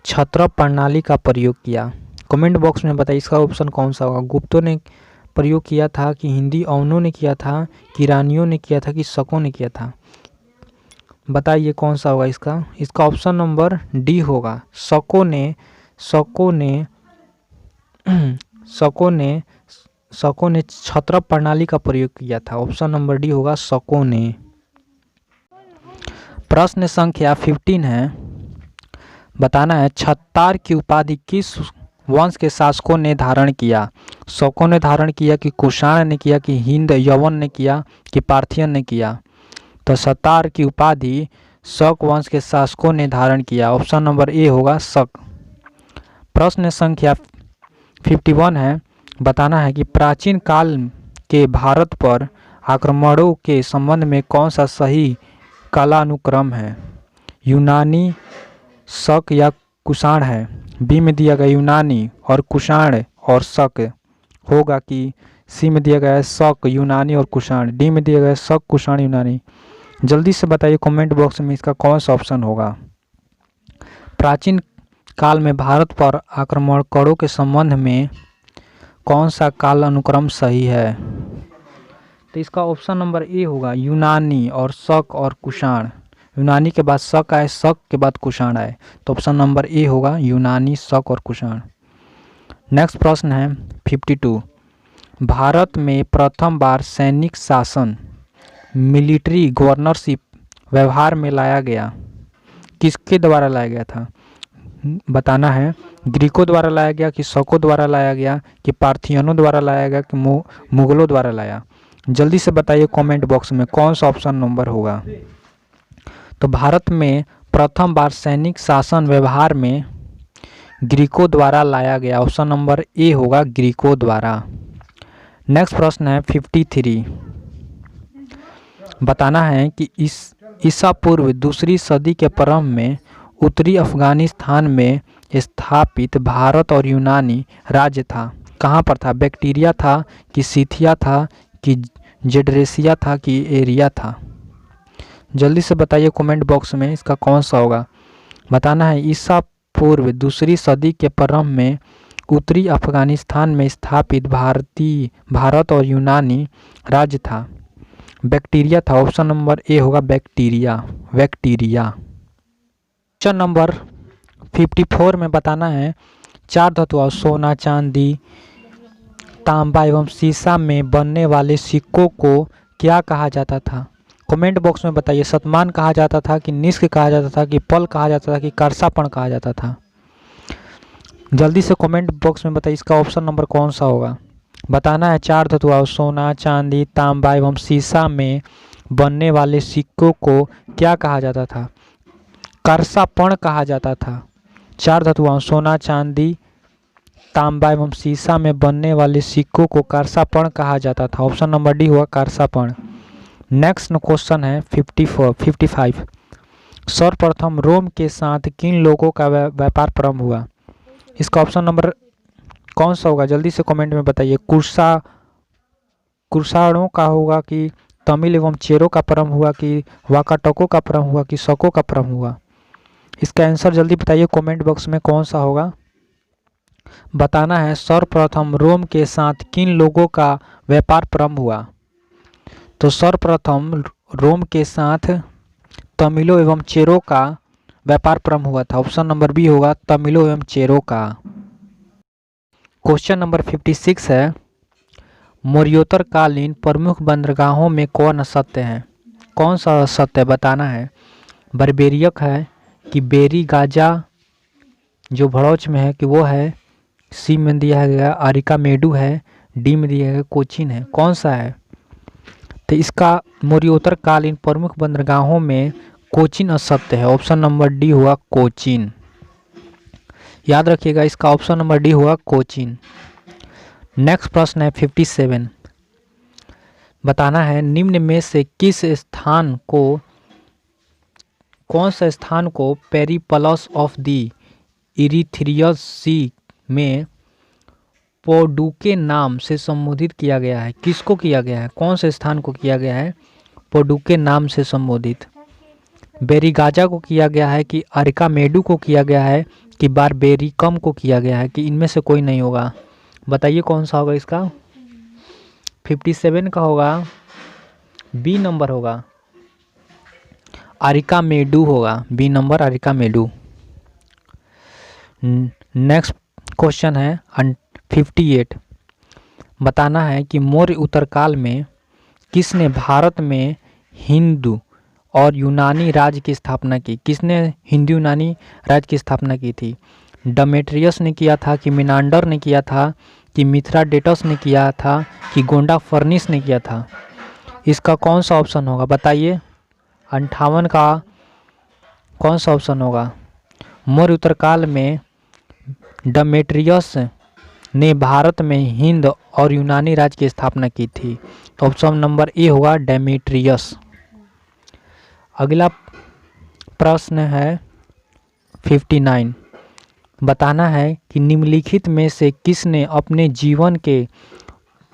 क्षत्रप प्रणाली का प्रयोग किया? कमेंट बॉक्स में बताइए इसका ऑप्शन कौन सा होगा। गुप्तों ने प्रयोग किया था कि हिंदी अवनों ने किया था कि रानियों ने किया था कि शकों ने किया था? बताइए कौन सा होगा इसका। इसका ऑप्शन नंबर डी होगा शकों ने शकों ने क्षत्रप प्रणाली का प्रयोग किया था? ऑप्शन नंबर डी होगा शकों ने। प्रश्न संख्या 15 है, बताना है छत्तार की उपाधि किस वंश के शासकों ने धारण किया? शकों ने धारण किया कि कुषाण ने किया कि हिंद यवन ने किया कि पार्थियन ने किया? तो छत्तार की उपाधि शक वंश के शासकों ने धारण किया। ऑप्शन नंबर ए होगा शक। प्रश्न संख्या 51 है, बताना है कि प्राचीन काल के भारत पर आक्रमणों के संबंध में कौन सा सही कालानुक्रम है? यूनानी, शक या कुषाण है? बी में दिया गया यूनानी और कुषाण और शक होगा कि सी में दिया गया है शक यूनानी और कुषाण, डी में दिया गया है शक कुषाण यूनानी? जल्दी से बताइए कमेंट बॉक्स में इसका कौन सा ऑप्शन होगा। प्राचीन काल में भारत पर आक्रमणकारों के संबंध में कौन सा काल अनुक्रम सही है? तो इसका ऑप्शन नंबर ए होगा यूनानी और शक और कुषाण। यूनानी के बाद शक आए, शक के बाद कुषाण आए, तो ऑप्शन नंबर ए होगा यूनानी, शक और कुषाण। नेक्स्ट प्रश्न है 52, भारत में प्रथम बार सैनिक शासन मिलिट्री गवर्नरशिप व्यवहार में लाया गया, किसके द्वारा लाया गया था? बताना है ग्रीकों द्वारा लाया गया कि शकों द्वारा लाया गया कि पार्थियनों द्वारा लाया गया कि मुगलों द्वारा लाया? जल्दी से बताइए कमेंट बॉक्स में कौन सा ऑप्शन नंबर होगा। तो भारत में प्रथम बार सैनिक शासन व्यवहार में ग्रीकों द्वारा लाया गया। ऑप्शन नंबर ए होगा ग्रीकों द्वारा। नेक्स्ट प्रश्न है 53, बताना है कि ईसा पूर्व दूसरी सदी के प्रारंभ में उत्तरी अफगानिस्तान में स्थापित भारत और यूनानी राज्य था, कहाँ पर था? बैक्टीरिया था कि सीथिया था कि जेड्रेसिया था कि एरिया था? जल्दी से बताइए कमेंट बॉक्स में इसका कौन सा होगा। बताना है ईसा पूर्व दूसरी सदी के प्रारंभ में उत्तरी अफगानिस्तान में स्थापित भारत और यूनानी राज्य था, बैक्टीरिया था। ऑप्शन नंबर ए होगा बैक्टीरिया। क्वेश्चन नंबर 54 में बताना है चार धातुओं सोना, चांदी, तांबा एवं सीसा में बनने वाले सिक्कों को क्या कहा जाता था? कमेंट बॉक्स में बताइए शतमान कहा जाता था कि निष्क कहा जाता था कि पल कहा जाता था कि करसापण कहा जाता था? जल्दी से कमेंट बॉक्स में बताइए इसका ऑप्शन नंबर कौन सा होगा। बताना है चार धातुओं सोना, चांदी, तांबा एवं सीसा में बनने वाले सिक्कों को क्या कहा जाता था? करसापण कहा जाता था। चार धातुओं सोना, चांदी, तांबा एवं सीसा में बनने वाले सिक्कों को करसापण कहा जाता था। ऑप्शन नंबर डी हुआ करसापण। नेक्स्ट क्वेश्चन है 55, सर्वप्रथम रोम के साथ किन लोगों का व्यापार प्रारंभ हुआ? इसका ऑप्शन नंबर कौन सा होगा? जल्दी से कमेंट में बताइए। कुषाणों का होगा कि तमिल एवं चेरो का प्रारंभ हुआ कि वाकाटकों का प्रारंभ हुआ कि शकों का प्रारंभ हुआ? इसका आंसर जल्दी बताइए कमेंट बॉक्स में कौन सा होगा। बताना है सर्वप्रथम रोम के साथ किन लोगों का व्यापार प्रारंभ हुआ? तो सर्वप्रथम रोम के साथ तमिलों एवं चेरो का व्यापार प्रारंभ हुआ था। ऑप्शन नंबर बी होगा तमिलों एवं चेरो का। क्वेश्चन नंबर 56 है मौर्योत्तर कालीन प्रमुख बंदरगाहों में कौन सत्य है? कौन सा सत्य बताना है? बर्बेरियक है कि बेरी गाजा जो भड़ौच में है कि वो है, सी में दिया गया अरिका मेडू है, डी में दिया गया कोचीन है? कौन सा है? तो इसका मौर्योत्तर कालीन प्रमुख बंदरगाहों में कोचीन असत्य है। ऑप्शन नंबर डी हुआ कोचीन। याद रखिएगा इसका ऑप्शन नंबर डी हुआ कोचीन। नेक्स्ट प्रश्न है 57, बताना है निम्न में से कौन सा स्थान को पेरिप्लस ऑफ द इरीथ्रियस सी में पोडुके नाम से संबोधित किया गया है? किसको किया गया है? कौन से स्थान को किया गया है पोडुके नाम से संबोधित? बेरीगाजा को किया गया है कि अरिकामेडू को किया गया है कि बारबेरिकम को किया गया है कि इनमें से कोई नहीं होगा? बताइए कौन सा होगा इसका। 57 का होगा बी नंबर होगा, अरिकामेडू होगा, B number Arikamedu. Next question है 58, बताना है कि मौर्य उत्तरकाल में किसने भारत में हिंदू और यूनानी राज्य की स्थापना की। किसने हिंदू यूनानी राज्य की स्थापना की थी? डेमेट्रियस ने किया था, कि मिनांडर ने किया था, कि मिथ्राडेटस ने किया था, कि गोंडा फर्निस ने किया था? इसका कौन सा ऑप्शन होगा बताइए? 58 का कौन सा ऑप्शन होगा? मौर्य उत्तरकाल में डेमेट्रियस ने भारत में हिंद और यूनानी राज्य की स्थापना की थी। तो ऑप्शन नंबर ए होगा डेमेट्रियस। अगला प्रश्न है 59। बताना है कि निम्नलिखित में से किसने अपने जीवन के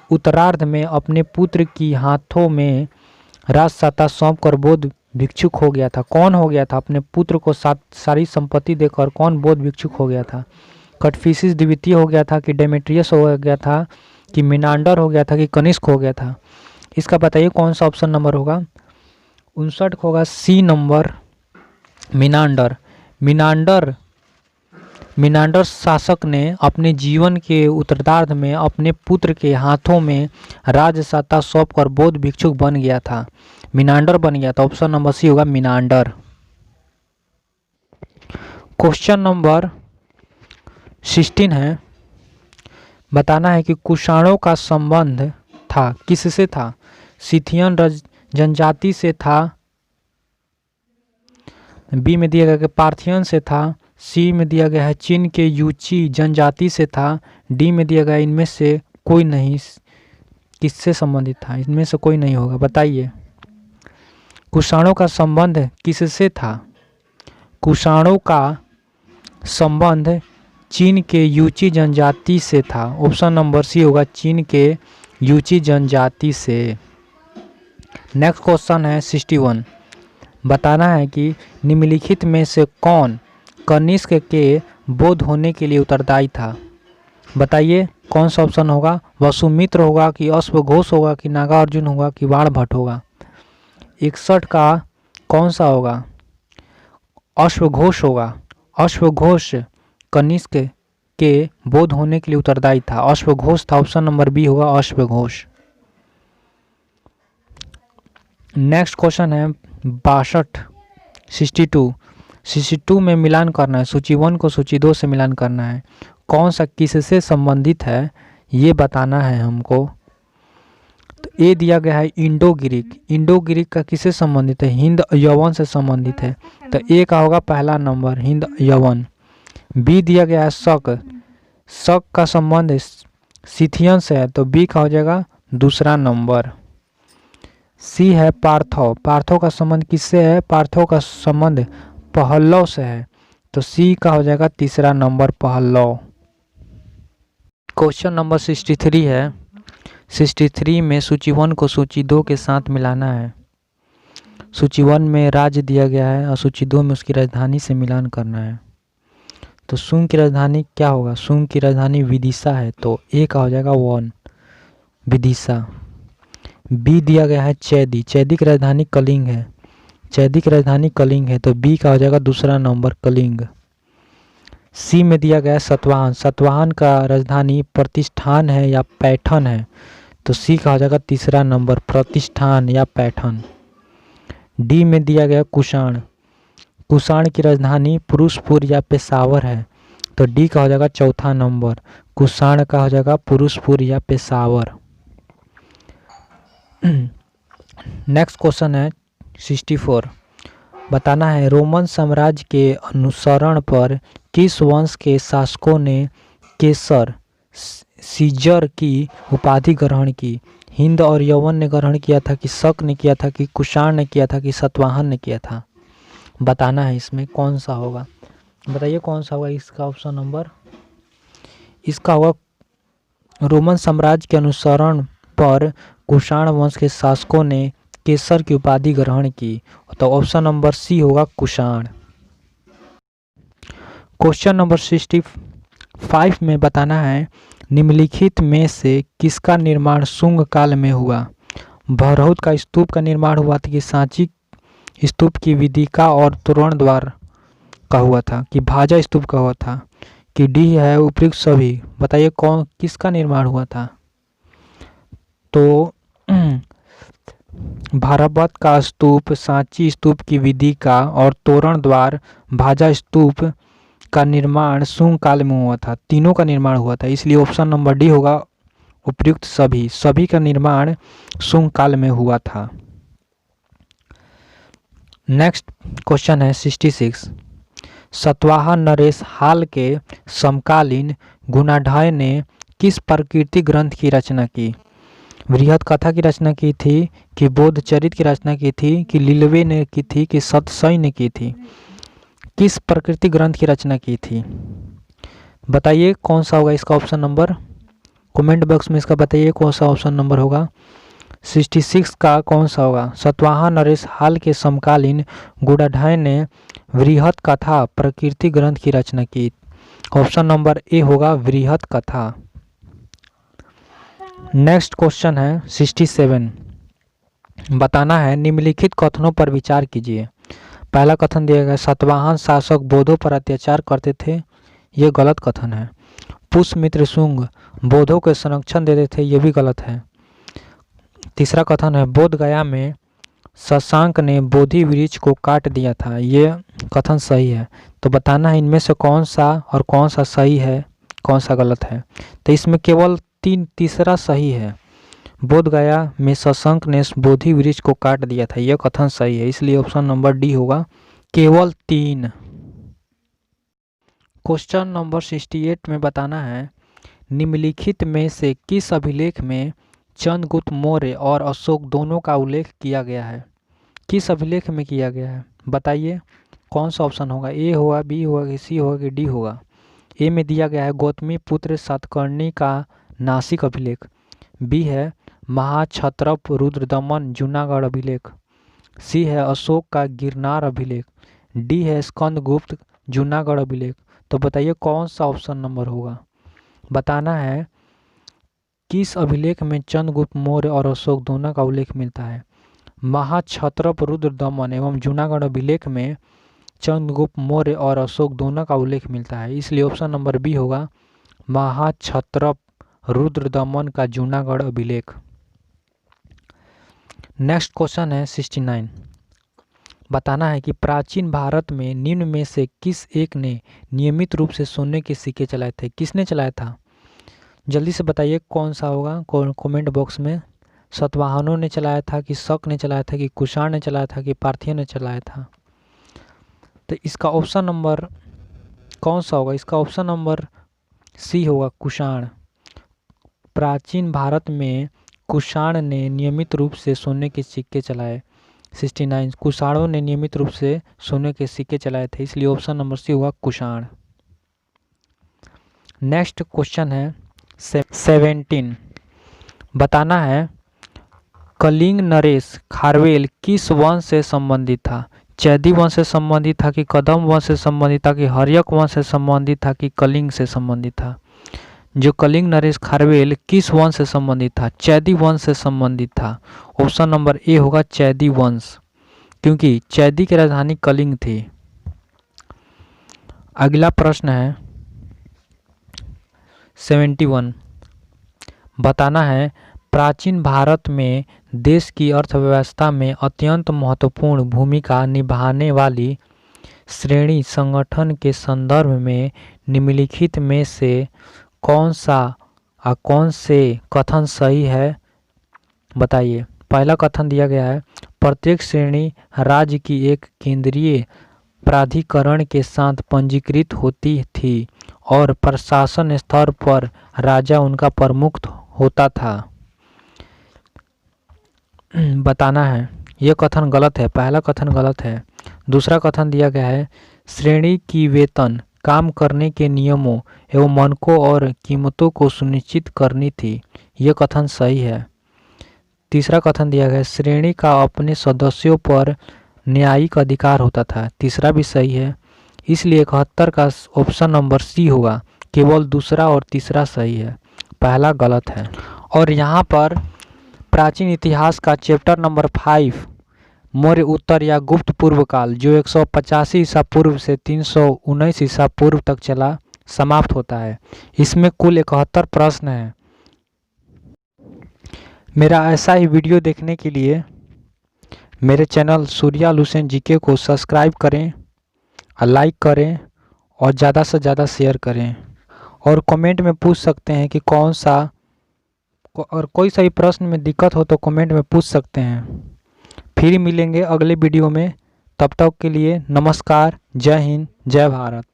उत्तरार्ध में अपने पुत्र की हाथों में राजसत्ता सौंप कर बौद्ध भिक्षुक हो गया था? कौन हो गया था? अपने पुत्र को सारी संपत्ति देकर कौन बौद्ध भिक्षुक हो गया था? कटफिसिस द्वितीय हो गया था, कि डेमेट्रियस हो गया था, कि मिनांडर हो गया था, कि कनिष्क हो गया था? इसका बताइए कौन सा ऑप्शन नंबर होगा? 59 होगा सी नंबर, मिनांडर। मिनांडर शासक ने अपने जीवन के उत्तरार्ध में अपने पुत्र के हाथों में राजसत्ता सौंप कर बौद्ध भिक्षुक बन गया था, मिनांडर बन गया था। ऑप्शन नंबर सी होगा मिनांडर। क्वेश्चन नंबर 16 है। बताना है कि कुषाणों का संबंध था किससे था? सिथियन जनजाति से था, बी में दिया गया कि पार्थियन से था, सी में दिया गया है चीन के यूची जनजाति से था, डी में दिया गया इनमें से कोई नहीं। किससे संबंधित था? इनमें से कोई नहीं होगा, बताइए। कुषाणों का संबंध किससे था? कुषाणों का संबंध चीन के यूची जनजाति से था। ऑप्शन नंबर सी होगा चीन के यूची जनजाति से। नेक्स्ट क्वेश्चन है 61। बताना है कि निम्नलिखित में से कौन कनिष्क के बौद्ध होने के लिए उत्तरदायी था? बताइए कौन सा ऑप्शन होगा? वसुमित्र होगा, कि अश्वघोष होगा, कि नागार्जुन होगा, कि बाणभट्ट होगा? 61 का कौन सा होगा? अश्वघोष होगा। अश्वघोष कनिष्क के बौद्ध होने के लिए उत्तरदायी था, अश्वघोष था। ऑप्शन नंबर बी होगा अश्वघोष। नेक्स्ट क्वेश्चन है 62। 62 में मिलान करना है, सूची 1 को सूची 2 से मिलान करना है। कौन सा किससे संबंधित है ये बताना है हमको। तो ए दिया गया है इंडो ग्रीक। इंडो ग्रीक का किससे संबंधित है? हिंद यवन से संबंधित है, तो ए का होगा पहला नंबर हिंद यवन। बी दिया गया है शक। शक का संबंध सिथियन से है, तो बी का हो जाएगा दूसरा नंबर। सी है पार्थो। पार्थो का संबंध किससे है? पार्थो का संबंध पहल्लव से है, तो सी का हो जाएगा तीसरा नंबर पहल्लव। क्वेश्चन नंबर 63 है। 63 में सूची 1 को सूची 2 के साथ मिलाना है। सूची 1 में राज्य दिया गया है और सूची 2 में उसकी राजधानी से मिलान करना है। तो शुंग की राजधानी क्या होगा? शुंग की राजधानी विदिशा है, तो ए का हो जाएगा 1 विदिशा। बी दिया गया है चैदी। चैदी की राजधानी कलिंग है। चैदी की राजधानी कलिंग है, तो बी का हो जाएगा दूसरा नंबर कलिंग। सी में दिया गया है सतवाहन। सतवाहन का राजधानी प्रतिष्ठान है या पैठन है, तो सी का हो जाएगा तीसरा नंबर प्रतिष्ठान या पैठन। डी में दिया गया कुषाण। कुषाण की राजधानी पुरुषपुर या पेशावर है, तो डी का हो जाएगा चौथा नंबर कुषाण का हो जाएगा पुरुषपुर या पेशावर। नेक्स्ट क्वेश्चन है 64। बताना है रोमन साम्राज्य के अनुसरण पर किस वंश के शासकों ने केसर सीजर की उपाधि ग्रहण की? हिंद और यवन ने ग्रहण किया था, कि शक ने किया था, कि कुषाण ने किया था, कि सतवाहन ने किया था? बताना है इसमें कौन सा होगा, बताइए कौन सा होगा इसका ऑप्शन नंबर। इसका होगा रोमन साम्राज्य के अनुसरण पर कुषाण वंश के शासकों ने केसर की उपाधि ग्रहण की, तो ऑप्शन नंबर सी होगा कुषाण। क्वेश्चन नंबर 65 में बताना है निम्नलिखित में से किसका निर्माण शुंग काल में हुआ? भरहुत का स्तूप का निर्माण हुआ था, कि सांची स्तूप की वेदिका और तोरण द्वार का हुआ था, कि भाजा स्तूप का हुआ था, कि डी है उपयुक्त सभी? बताइए कौन किसका निर्माण हुआ था? तो भरभत का स्तूप, सांची स्तूप की विदिका और तोरण द्वार भाजा स्तूप का निर्माण शुंग काल में हुआ था। तीनों का निर्माण हुआ था, इसलिए ऑप्शन नंबर डी होगा उपयुक्त सभी का निर्माण शुंग काल में हुआ था। नेक्स्ट क्वेश्चन है 66। सतवाहन नरेश हाल के समकालीन गुणाढ्य ने किस प्राकृतिक ग्रंथ की रचना की? बृहद कथा की रचना की थी, कि बोध चरित की रचना की थी, कि लीलवे ने की थी, कि सतसई ने की थी? किस प्राकृतिक ग्रंथ की रचना की थी? बताइए कौन सा होगा इसका ऑप्शन नंबर, कमेंट बॉक्स में इसका बताइए कौन सा ऑप्शन नंबर होगा। 66 का कौन सा होगा? सतवाहन नरेश हाल के समकालीन गुणाढ्य ने बृहद कथा प्राकृतिक ग्रंथ की रचना की। ऑप्शन नंबर ए होगा बृहद कथा। नेक्स्ट क्वेश्चन है 67। बताना है निम्नलिखित कथनों पर विचार कीजिए। पहला कथन दिया गया, सतवाहन शासक बौद्धों पर अत्याचार करते थे, ये गलत कथन है। पुष्यमित्र शुंग बौद्धों को संरक्षण देते थे, ये भी गलत है। तीसरा कथन है, बोध गया में शशांक ने बोधि वृक्ष को काट दिया था, ये कथन सही है। तो बताना है इनमें से कौन सा और कौन सा सही है, कौन सा गलत है। तो इसमें केवल तीसरा सही है। बोध गया में शशांक ने बोधि वृक्ष को काट दिया था, यह कथन सही है, इसलिए ऑप्शन नंबर डी होगा केवल 3। क्वेश्चन नंबर 68 में बताना है निम्नलिखित में से किस अभिलेख में चंद्रगुप्त मौर्य और अशोक दोनों का उल्लेख किया गया है? किस अभिलेख में किया गया है बताइए कौन सा ऑप्शन होगा, ए होगा, बी होगा, सी होगा कि डी होगा? ए में दिया गया है गौतमी पुत्र सातकर्णी का नासिक अभिलेख, बी है महाक्षत्रप रुद्रदमन जूनागढ़ अभिलेख, सी है अशोक का गिरनार अभिलेख, डी है स्कंदगुप्त जूनागढ़ अभिलेख। तो बताइए कौन सा ऑप्शन नंबर होगा। बताना है किस अभिलेख में चंद्रगुप्त मौर्य और अशोक दोनों का उल्लेख मिलता है। महाक्षत्रप रुद्रदमन एवं जूनागढ़ अभिलेख में चंद्रगुप्त मौर्य और अशोक दोनों का उल्लेख मिलता है, इसलिए ऑप्शन नंबर बी होगा महाक्षत्रप रुद्रदमन का जूनागढ़ अभिलेख। नेक्स्ट क्वेश्चन है 69। बताना है कि प्राचीन भारत में निम्न में से किस एक ने नियमित रूप से सोने के सिक्के चलाए थे? किसने चलाया था? जल्दी से बताइए कौन सा होगा कमेंट बॉक्स में। सतवाहनों ने चलाया था, कि शक ने चलाया था, कि कुषाण ने चलाया था, कि पार्थियों ने चलाया था? तो इसका ऑप्शन नंबर कौन सा होगा? इसका ऑप्शन नंबर सी होगा कुषाण। प्राचीन भारत में कुषाण ने नियमित रूप से सोने के सिक्के चलाए। 69 कुषाणों ने नियमित रूप से सोने के सिक्के चलाए थे, इसलिए ऑप्शन नंबर सी होगा कुषाण। नेक्स्ट क्वेश्चन है 17। बताना है कलिंग नरेश खारवेल किस वंश से संबंधित था? चैदी वंश से संबंधित था, कि कदम वंश से संबंधित था, कि हर्यक वंश से संबंधित था, कि कलिंग से संबंधित था? जो कलिंग नरेश खारवेल किस वंश से संबंधित था? चैदी वंश से संबंधित था। ऑप्शन नंबर ए होगा चैदी वंश, क्योंकि चैदी की राजधानी कलिंग थी। अगला प्रश्न है 71। बताना है प्राचीन भारत में देश की अर्थव्यवस्था में अत्यंत महत्वपूर्ण भूमिका निभाने वाली श्रेणी संगठन के संदर्भ में निम्नलिखित में से कौन से कथन सही है बताइए। पहला कथन दिया गया है प्रत्येक श्रेणी राज्य की एक केंद्रीय प्राधिकरण के साथ पंजीकृत होती थी और प्रशासन स्तर पर राजा उनका प्रमुख होता था। बताना है यह कथन गलत है, पहला कथन गलत है। दूसरा कथन दिया गया है श्रेणी की वेतन काम करने के नियमों एवं मानकों और कीमतों को सुनिश्चित करनी थी, यह कथन सही है। तीसरा कथन दिया गया श्रेणी का अपने सदस्यों पर न्यायिक अधिकार होता था, तीसरा भी सही है। इसलिए 71 का ऑप्शन नंबर सी होगा, केवल दूसरा और तीसरा सही है, पहला गलत है। और यहाँ पर प्राचीन इतिहास का चैप्टर नंबर 5 मौर्य उत्तर या गुप्त पूर्व काल जो 185 ईसा पूर्व से 319 ईसा पूर्व तक चला समाप्त होता है। इसमें कुल 71 प्रश्न हैं। मेरा ऐसा ही वीडियो देखने के लिए मेरे चैनल सूर्या लुसेंट जीके को सब्सक्राइब करें और लाइक करें और ज़्यादा से ज़्यादा शेयर करें। और कमेंट में पूछ सकते हैं कि कौन सा और कोई सा भी प्रश्न में दिक्कत हो तो कमेंट में पूछ सकते हैं। फिर मिलेंगे अगले वीडियो में। तब तक के लिए नमस्कार, जय हिंद, जय भारत।